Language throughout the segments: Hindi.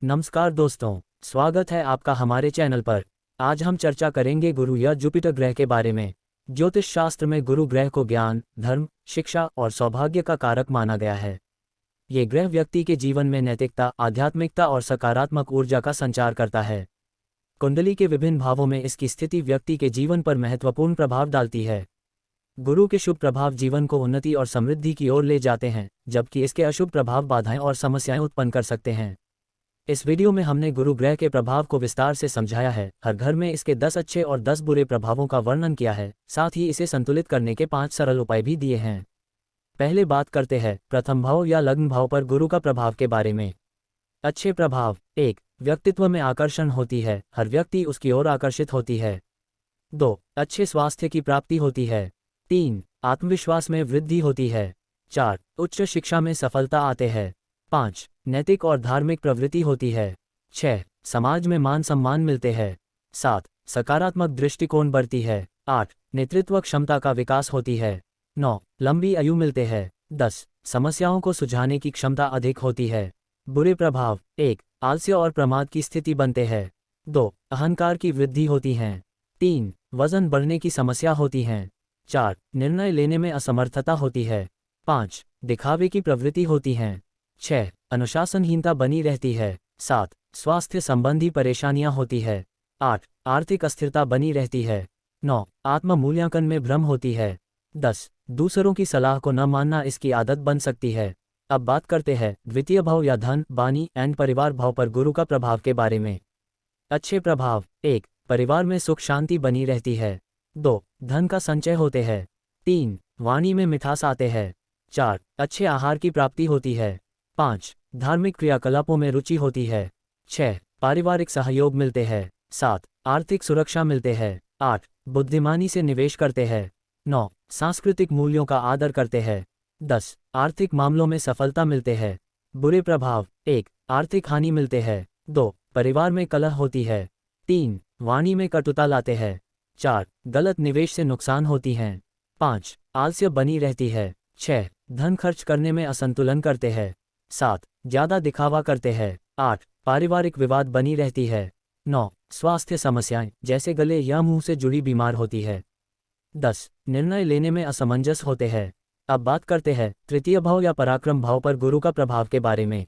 नमस्कार दोस्तों, स्वागत है आपका हमारे चैनल पर। आज हम चर्चा करेंगे गुरु या जुपिटर ग्रह के बारे में। ज्योतिष शास्त्र में गुरु ग्रह को ज्ञान, धर्म, शिक्षा और सौभाग्य का कारक माना गया है। ये ग्रह व्यक्ति के जीवन में नैतिकता, आध्यात्मिकता और सकारात्मक ऊर्जा का संचार करता है। कुंडली के विभिन्न भावों में इसकी स्थिति व्यक्ति के जीवन पर महत्वपूर्ण प्रभाव डालती है। गुरु के शुभ प्रभाव जीवन को उन्नति और समृद्धि की ओर ले जाते हैं, जबकि इसके अशुभ प्रभाव बाधाएं और समस्याएं उत्पन्न कर सकते हैं। इस वीडियो में हमने गुरु ग्रह के प्रभाव को विस्तार से समझाया है। हर घर में इसके 10 अच्छे और 10 बुरे प्रभावों का वर्णन किया है, साथ ही इसे संतुलित करने के 5 सरल उपाय भी दिए हैं। पहले बात करते हैं प्रथम भाव या लग्न भाव पर गुरु का प्रभाव के बारे में। अच्छे प्रभाव। 1. व्यक्तित्व में आकर्षण होती है, हर व्यक्ति उसकी ओर आकर्षित होती है। 2. अच्छे स्वास्थ्य की प्राप्ति होती है। 3. आत्मविश्वास में वृद्धि होती है। 4. उच्च शिक्षा में सफलता आते हैं। 5. नैतिक और धार्मिक प्रवृत्ति होती है। 6. समाज में मान सम्मान मिलते हैं। 7. सकारात्मक दृष्टिकोण बढ़ती है। 8. नेतृत्व क्षमता का विकास होती है। 9. लंबी आयु मिलते हैं। 10. समस्याओं को सुलझाने की क्षमता अधिक होती है। बुरे प्रभाव। 1. आलस्य और प्रमाद की स्थिति बनते हैं। 2. अहंकार की वृद्धि होती है। 3. वजन बढ़ने की समस्या होती है। 4. निर्णय लेने में असमर्थता होती है। 5. दिखावे की प्रवृत्ति होती है। 6. अनुशासनहीनता बनी रहती है। 7. स्वास्थ्य संबंधी परेशानियां होती है। 8. आर्थिक अस्थिरता बनी रहती है। 9. आत्म मूल्यांकन में भ्रम होती है। 10. दूसरों की सलाह को न मानना इसकी आदत बन सकती है। अब बात करते हैं द्वितीय भाव या धन, वाणी एंड परिवार भाव पर गुरु का प्रभाव के बारे में। अच्छे प्रभाव। 1. परिवार में सुख शांति बनी रहती है। 2. धन का संचय होते हैं। 3. वाणी में मिठास आते हैं। 4. अच्छे आहार की प्राप्ति होती है। 5. धार्मिक क्रियाकलापों में रुचि होती है। 6. पारिवारिक सहयोग मिलते हैं। 7. आर्थिक सुरक्षा मिलते हैं। 8. बुद्धिमानी से निवेश करते हैं। 9. सांस्कृतिक मूल्यों का आदर करते हैं। 10. आर्थिक मामलों में सफलता मिलते हैं। बुरे प्रभाव। 1. आर्थिक हानि मिलते हैं। 2. परिवार में कलह होती है। 3. वाणी में कटुता लाते हैं। 4. गलत निवेश से नुकसान होती हैं। 5. आलस्य बनी रहती है। 6. धन खर्च करने में असंतुलन करते हैं। 7. ज्यादा दिखावा करते हैं। 8. पारिवारिक विवाद बनी रहती है। 9. स्वास्थ्य समस्याएं जैसे गले या मुंह से जुड़ी बीमार होती है। 10. निर्णय लेने में असमंजस होते हैं। अब बात करते हैं तृतीय भाव या पराक्रम भाव पर गुरु का प्रभाव के बारे में।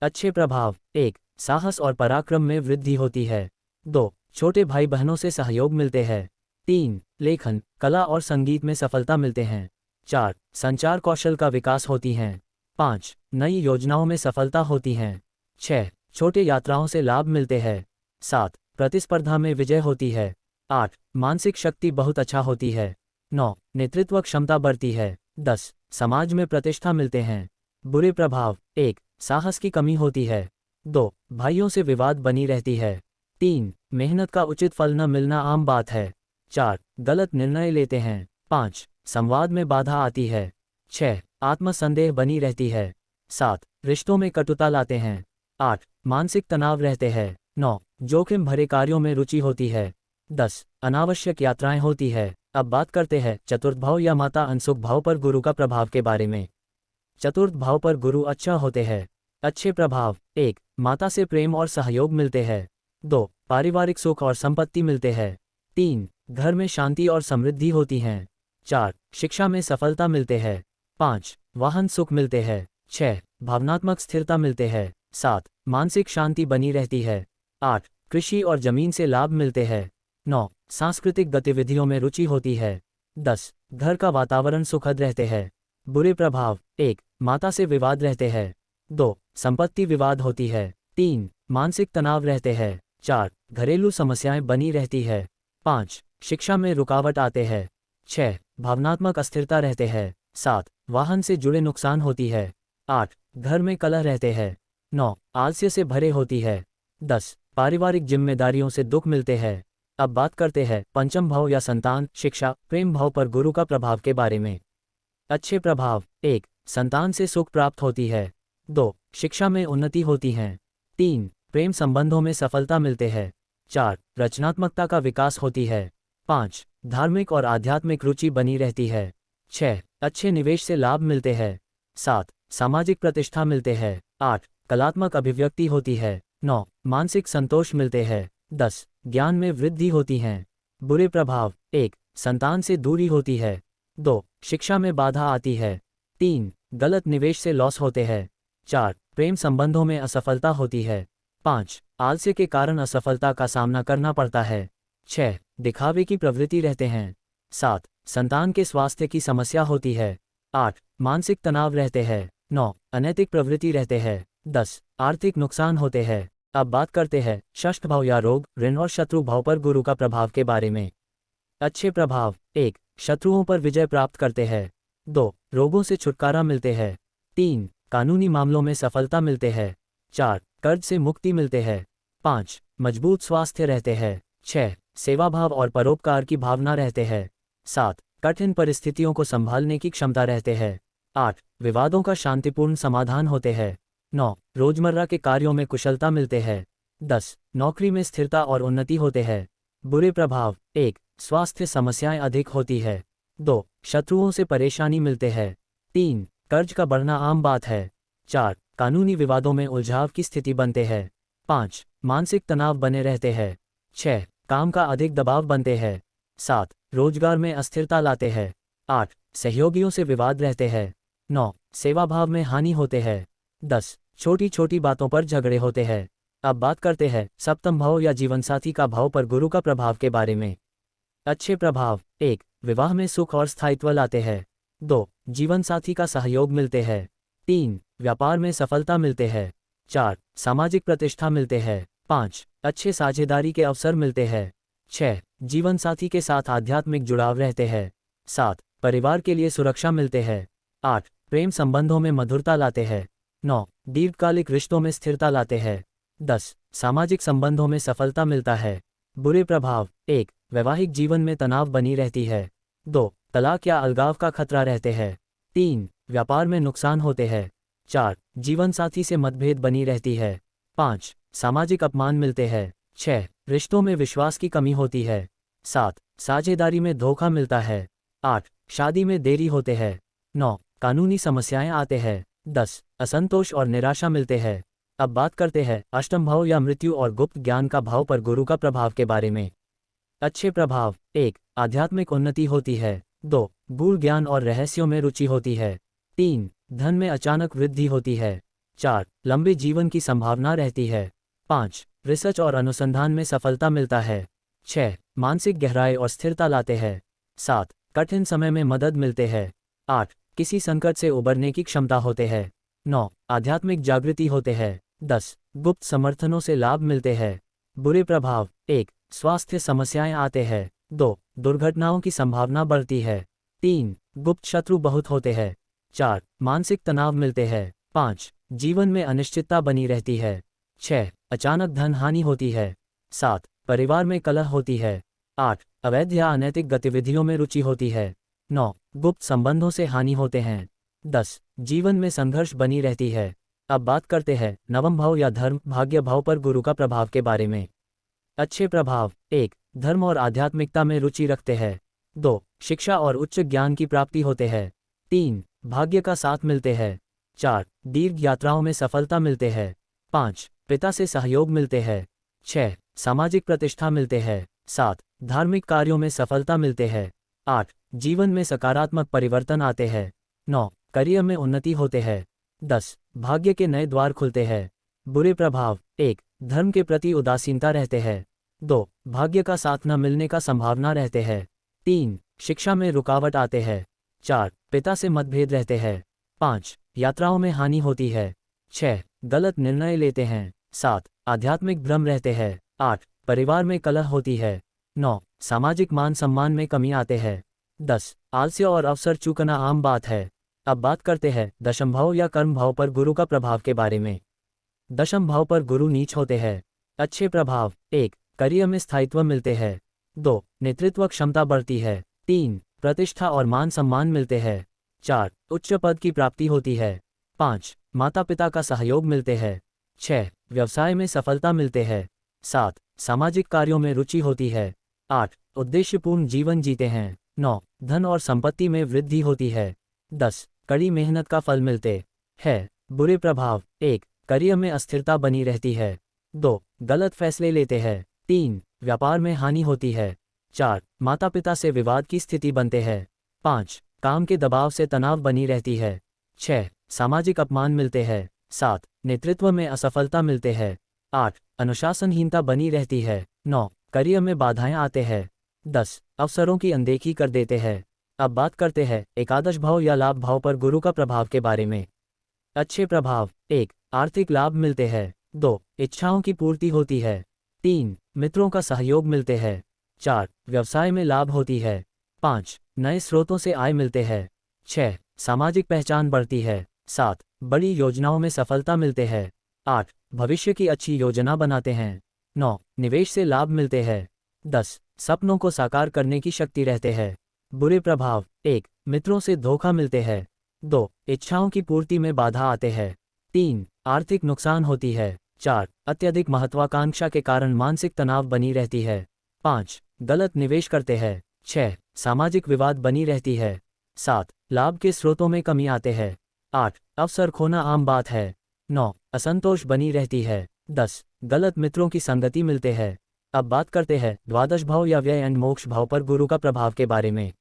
अच्छे प्रभाव। 1. साहस और पराक्रम में वृद्धि होती है। 2. छोटे भाई बहनों से सहयोग मिलते हैं। 3. लेखन, कला और संगीत में सफलता मिलते हैं। 4. संचार कौशल का विकास होती हैं। 5. नई योजनाओं में सफलता होती हैं। 6. छोटे यात्राओं से लाभ मिलते हैं। 7. प्रतिस्पर्धा में विजय होती है। 8. मानसिक शक्ति बहुत अच्छा होती है। 9. नेतृत्व क्षमता बढ़ती है। 10. समाज में प्रतिष्ठा मिलते हैं। बुरे प्रभाव। 1. साहस की कमी होती है। 2. भाइयों से विवाद बनी रहती है। 3. मेहनत का उचित फल न मिलना आम बात है। 4. गलत निर्णय लेते हैं। 5. संवाद में बाधा आती है। 6. आत्मसंदेह बनी रहती है। 7. रिश्तों में कटुता लाते हैं। 8. मानसिक तनाव रहते हैं। 9. जोखिम भरे कार्यों में रुचि होती है। 10. अनावश्यक यात्राएं होती है। अब बात करते हैं चतुर्थ भाव या माता अनसुख भाव पर गुरु का प्रभाव के बारे में। चतुर्थ भाव पर गुरु अच्छा होते हैं। अच्छे प्रभाव। 1. माता से प्रेम और सहयोग मिलते हैं। 2. पारिवारिक सुख और संपत्ति मिलते हैं। 3. घर में शांति और समृद्धि होती हैं। 4. शिक्षा में सफलता मिलते हैं। 5. वाहन सुख मिलते हैं। 6. भावनात्मक स्थिरता मिलते हैं। 7. मानसिक शांति बनी रहती है। 8. कृषि और जमीन से लाभ मिलते हैं। 9. सांस्कृतिक गतिविधियों में रुचि होती है। 10. घर का वातावरण सुखद रहते हैं। बुरे प्रभाव। 1. माता से विवाद रहते हैं। 2. संपत्ति विवाद होती है। 3. मानसिक तनाव रहते हैं। 4. घरेलू समस्याएं बनी रहती है। 5. शिक्षा में रुकावट आते हैं। 6. भावनात्मक अस्थिरता रहते हैं। 7. वाहन से जुड़े नुकसान होती है। 8. घर में कलह रहते हैं। 9. आलस्य से भरे होती है। 10. पारिवारिक जिम्मेदारियों से दुख मिलते हैं। अब बात करते हैं पंचम भाव या संतान, शिक्षा, प्रेम भाव पर गुरु का प्रभाव के बारे में। अच्छे प्रभाव। 1. संतान से सुख प्राप्त होती है। 2. शिक्षा में उन्नति होती है। 3. प्रेम संबंधों में सफलता मिलते हैं। 4. रचनात्मकता का विकास होती है। 5. धार्मिक और आध्यात्मिक रुचि बनी रहती है। 6. अच्छे निवेश से लाभ मिलते हैं। 7. सामाजिक प्रतिष्ठा मिलते हैं। 8. कलात्मक अभिव्यक्ति होती है। 9 मानसिक संतोष मिलते हैं। 10 ज्ञान में वृद्धि होती है। बुरे प्रभाव 1 संतान से दूरी होती है। 2 शिक्षा में बाधा आती है। 3 गलत निवेश से लॉस होते हैं। 4 प्रेम संबंधों में असफलता होती है। 5 आलस्य के कारण असफलता का सामना करना पड़ता है। 6 दिखावे की प्रवृत्ति रहते हैं। 7 संतान के स्वास्थ्य की समस्या होती है। 8 मानसिक तनाव रहते हैं। 9 अनैतिक प्रवृत्ति रहते हैं। 10 आर्थिक नुकसान होते हैं। अब बात करते हैं षष्ठ भाव या रोग, ऋण और शत्रु भाव पर गुरु का प्रभाव के बारे में। अच्छे प्रभाव 1 शत्रुओं पर विजय प्राप्त करते हैं। 2 रोगों से छुटकारा मिलते हैं। 3 कानूनी मामलों में सफलता मिलते हैं। 4 कर्ज से मुक्ति मिलते हैं। 5 मजबूत स्वास्थ्य रहते हैं। 6 सेवा भाव और परोपकार की भावना रहते हैं। 7 कठिन परिस्थितियों को संभालने की क्षमता रहते हैं। 8 विवादों का शांतिपूर्ण समाधान होते हैं। 9 रोजमर्रा के कार्यों में कुशलता मिलते हैं। 10 नौकरी में स्थिरता और उन्नति होते हैं। बुरे प्रभाव 1 स्वास्थ्य समस्याएं अधिक होती है। 2 शत्रुओं से परेशानी मिलते हैं। 3 कर्ज का बढ़ना आम बात है। 4 कानूनी विवादों में उलझाव की स्थिति बनते हैं। 5 मानसिक तनाव बने रहते हैं। 6 काम का अधिक दबाव बनते हैं। 7 रोजगार में अस्थिरता लाते हैं। 8 सहयोगियों से विवाद रहते हैं। 9 सेवा भाव में हानि होते हैं। 10 छोटी छोटी बातों पर झगड़े होते हैं। अब बात करते हैं सप्तम भाव या जीवनसाथी का भाव पर गुरु का प्रभाव के बारे में। अच्छे प्रभाव 1 विवाह में सुख और स्थायित्व लाते हैं। 2 जीवनसाथी का सहयोग मिलते हैं। 3 व्यापार में सफलता मिलते हैं। 4 सामाजिक प्रतिष्ठा मिलते हैं। 5 अच्छे साझेदारी के अवसर मिलते हैं। 6 जीवनसाथी के साथ आध्यात्मिक जुड़ाव रहते हैं। 7 परिवार के लिए सुरक्षा मिलते हैं। 8 प्रेम संबंधों में मधुरता लाते हैं। 9 दीर्घकालिक रिश्तों में स्थिरता लाते हैं। 10 सामाजिक संबंधों में सफलता मिलता है। बुरे प्रभाव 1 वैवाहिक जीवन में तनाव बनी रहती है। 2 तलाक या अलगाव का खतरा रहते हैं। 3 व्यापार में नुकसान होते हैं। 4 जीवनसाथी से मतभेद बनी रहती है। 5 सामाजिक अपमान मिलते हैं। 6 रिश्तों में विश्वास की कमी होती है। 7 साझेदारी में धोखा मिलता है। 8 शादी में देरी होते हैं। 9 कानूनी समस्याएं आते हैं। 10 असंतोष और निराशा मिलते हैं। अब बात करते हैं अष्टम भाव या मृत्यु और गुप्त ज्ञान का भाव पर गुरु का प्रभाव के बारे में। अच्छे प्रभाव 1 आध्यात्मिक उन्नति होती है। 2 गूढ़ ज्ञान और रहस्यों में रुचि होती है। 3 धन में अचानक वृद्धि होती है। 4 लंबे जीवन की संभावना रहती है। 5 रिसर्च और अनुसंधान में सफलता मिलता है। 6 मानसिक गहराई और स्थिरता लाते हैं। 7 कठिन समय में मदद मिलते हैं। 8 किसी संकट से उबरने की क्षमता होते हैं। 9 आध्यात्मिक जागृति होते हैं। 10 गुप्त समर्थनों से लाभ मिलते हैं। बुरे प्रभाव 1 स्वास्थ्य समस्याएं आते हैं। 2 दुर्घटनाओं की संभावना बढ़ती है। 3 गुप्त शत्रु बहुत होते हैं। 4 मानसिक तनाव मिलते हैं। 5 जीवन में अनिश्चितता बनी रहती है। 6 अचानक धन हानि होती है। 7 परिवार में कलह होती है। 8 अवैध या अनैतिक गतिविधियों में रुचि होती है। 9 गुप्त संबंधों से हानि होते हैं। 10 जीवन में संघर्ष बनी रहती है। अब बात करते हैं नवम भाव या धर्म भाग्य भाव पर गुरु का प्रभाव के बारे में। अच्छे प्रभाव 1 धर्म और आध्यात्मिकता में रुचि रखते हैं। 2 शिक्षा और उच्च ज्ञान की प्राप्ति होते हैं। 3 भाग्य का साथ मिलते हैं। 4 दीर्घ यात्राओं में सफलता मिलते हैं। 5 पिता से सहयोग मिलते हैं। 6 सामाजिक प्रतिष्ठा मिलते हैं। 7 धार्मिक कार्यों में सफलता मिलते हैं। 8 जीवन में सकारात्मक परिवर्तन आते हैं। 9 करियर में उन्नति होते हैं। 10 भाग्य के नए द्वार खुलते हैं। बुरे प्रभाव 1 धर्म के प्रति उदासीनता रहते हैं। 2 भाग्य का साथ न मिलने का संभावना रहते हैं। 3 शिक्षा में रुकावट आते हैं। 4 पिता से मतभेद रहते हैं। 5 यात्राओं में हानि होती है। 6 गलत निर्णय लेते हैं। 7 आध्यात्मिक भ्रम रहते हैं। 8 परिवार में कलह होती है। 9 सामाजिक मान सम्मान में कमी आते हैं। 10 आलस्य और अवसर चूकना आम बात है। अब बात करते हैं दशम भाव या कर्म भाव पर गुरु का प्रभाव के बारे में। दशम भाव पर गुरु नीच होते हैं। अच्छे प्रभाव 1 करियर में स्थायित्व मिलते हैं। 2 नेतृत्व क्षमता बढ़ती है। 3 प्रतिष्ठा और मान सम्मान मिलते हैं। 4 उच्च पद की प्राप्ति होती है। 5 माता पिता का सहयोग मिलते हैं। 6 व्यवसाय में सफलता मिलते हैं। 7 सामाजिक कार्यों में रुचि होती है। 8 उद्देश्यपूर्ण जीवन जीते हैं। 9 धन और संपत्ति में वृद्धि होती है। 10 कड़ी मेहनत का फल मिलते हैं। बुरे प्रभाव 1 करियर में अस्थिरता बनी रहती है। 2. गलत फैसले लेते हैं। 3. व्यापार में हानि होती है। 4. माता पिता से विवाद की स्थिति बनते हैं। 5. काम के दबाव से तनाव बनी रहती है। 6. सामाजिक अपमान मिलते हैं। 7. नेतृत्व में असफलता मिलते हैं। 8. अनुशासनहीनता बनी रहती है। 9. करियर में बाधाएं आते हैं। 10. अवसरों की अनदेखी कर देते हैं। अब बात करते हैं एकादश भाव या लाभ भाव पर गुरु का प्रभाव के बारे में। अच्छे प्रभाव। 1. आर्थिक लाभ मिलते हैं। 2. इच्छाओं की पूर्ति होती है। 3. मित्रों का सहयोग मिलते हैं। 4. व्यवसाय में लाभ होती है। 5. नए स्रोतों से आय मिलते हैं। 6. सामाजिक पहचान बढ़ती है। 7. बड़ी योजनाओं में सफलता मिलते हैं। 8. भविष्य की अच्छी योजना बनाते हैं। 9. निवेश से लाभ मिलते हैं। 10. सपनों को साकार करने की शक्ति रहते हैं। बुरे प्रभाव। 1. मित्रों से धोखा मिलते हैं। 2. इच्छाओं की पूर्ति में बाधा आते हैं। 3. आर्थिक नुकसान होती है। 4. अत्यधिक महत्वाकांक्षा के कारण मानसिक तनाव बनी रहती है। 5. गलत निवेश करते हैं। 6. सामाजिक विवाद बनी रहती है। 7. लाभ के स्रोतों में कमी आते हैं। 8. अवसर खोना आम बात है। 9. असंतोष बनी रहती है। 10. गलत मित्रों की संगति मिलते हैं। अब बात करते हैं द्वादश भाव या व्यय एंड मोक्ष भाव पर गुरु का प्रभाव के बारे में।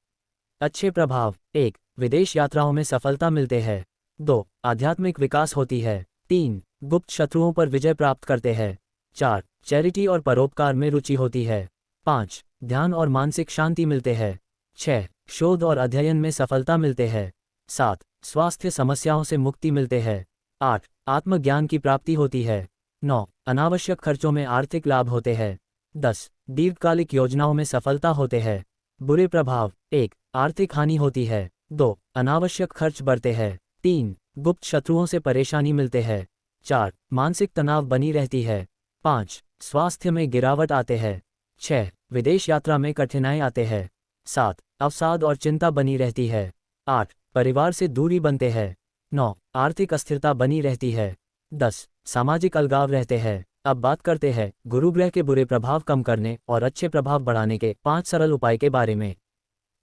अच्छे प्रभाव। 1. विदेश यात्राओं में सफलता मिलते हैं। 2. आध्यात्मिक विकास होती है। 3. गुप्त शत्रुओं पर विजय प्राप्त करते हैं। 4. चैरिटी और परोपकार में रुचि होती है। 5. ध्यान और मानसिक शांति मिलते हैं। 6. शोध और अध्ययन में सफलता मिलते हैं। 7. स्वास्थ्य समस्याओं से मुक्ति मिलते हैं। 8. आत्मज्ञान की प्राप्ति होती है। 9. अनावश्यक खर्चों में आर्थिक लाभ होते हैं। 10. दीर्घकालिक योजनाओं में सफलता होते हैं। बुरे प्रभाव। 1. आर्थिक हानि होती है। 2. अनावश्यक खर्च बढ़ते हैं। 3. गुप्त शत्रुओं से परेशानी मिलते हैं। 4. मानसिक तनाव बनी रहती है। 5. स्वास्थ्य में गिरावट आते हैं। 6. विदेश यात्रा में कठिनाई आते हैं। 7. अवसाद और चिंता बनी रहती है। 8. परिवार से दूरी बनते हैं। 9. आर्थिक अस्थिरता बनी रहती है। 10. सामाजिक अलगाव रहते हैं। अब बात करते हैं गुरु ग्रह के बुरे प्रभाव कम करने और अच्छे प्रभाव बढ़ाने के 5 सरल उपाय के बारे में।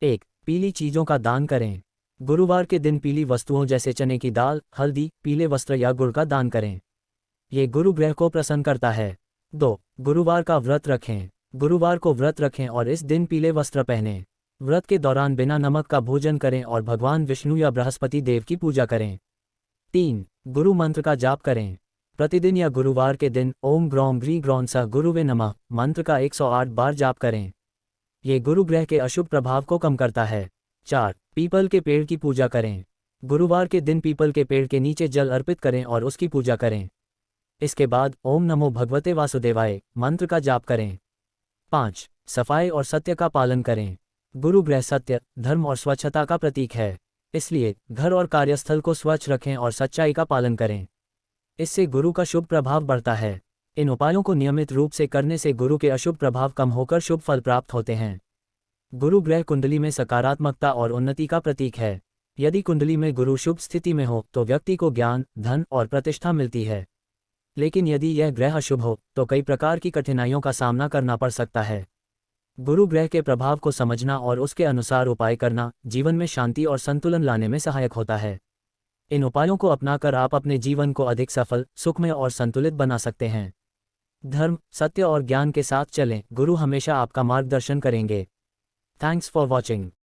1. पीली चीजों का दान करें। गुरुवार के दिन पीली वस्तुओं जैसे चने की दाल, हल्दी, पीले वस्त्र या गुड़ का दान करें। ये गुरु ग्रह को प्रसन्न करता है। 2. गुरुवार का व्रत रखें। गुरुवार को व्रत रखें और इस दिन पीले वस्त्र पहनें। व्रत के दौरान बिना नमक का भोजन करें और भगवान विष्णु या बृहस्पति देव की पूजा करें। 3. गुरु मंत्र का जाप करें। प्रतिदिन या गुरुवार के दिन ओम ग्रौम ग्री ग्रौन स गुरुवे नमः मंत्र का 108 बार जाप करें। ये गुरु ग्रह के अशुभ प्रभाव को कम करता है। 4. पीपल के पेड़ की पूजा करें। गुरुवार के दिन पीपल के पेड़ के नीचे जल अर्पित करें और उसकी पूजा करें। इसके बाद ओम नमो भगवते वासुदेवाय मंत्र का जाप करें। 5. सफाई और सत्य का पालन करें। गुरु ग्रह सत्य, धर्म और स्वच्छता का प्रतीक है, इसलिए घर और कार्यस्थल को स्वच्छ रखें और सच्चाई का पालन करें। इससे गुरु का शुभ प्रभाव बढ़ता है। इन उपायों को नियमित रूप से करने से गुरु के अशुभ प्रभाव कम होकर शुभ फल प्राप्त होते हैं। गुरु ग्रह कुंडली में सकारात्मकता और उन्नति का प्रतीक है। यदि कुंडली में गुरु शुभ स्थिति में हो तो व्यक्ति को ज्ञान, धन और प्रतिष्ठा मिलती है। लेकिन यदि यह ग्रह अशुभ हो तो कई प्रकार की कठिनाइयों का सामना करना पड़ सकता है। गुरु ग्रह के प्रभाव को समझना और उसके अनुसार उपाय करना जीवन में शांति और संतुलन लाने में सहायक होता है। इन उपायों को अपनाकर आप अपने जीवन को अधिक सफल, सुखमय और संतुलित बना सकते हैं। धर्म, सत्य और ज्ञान के साथ चलें, गुरु हमेशा आपका मार्गदर्शन करेंगे। Thanks for watching.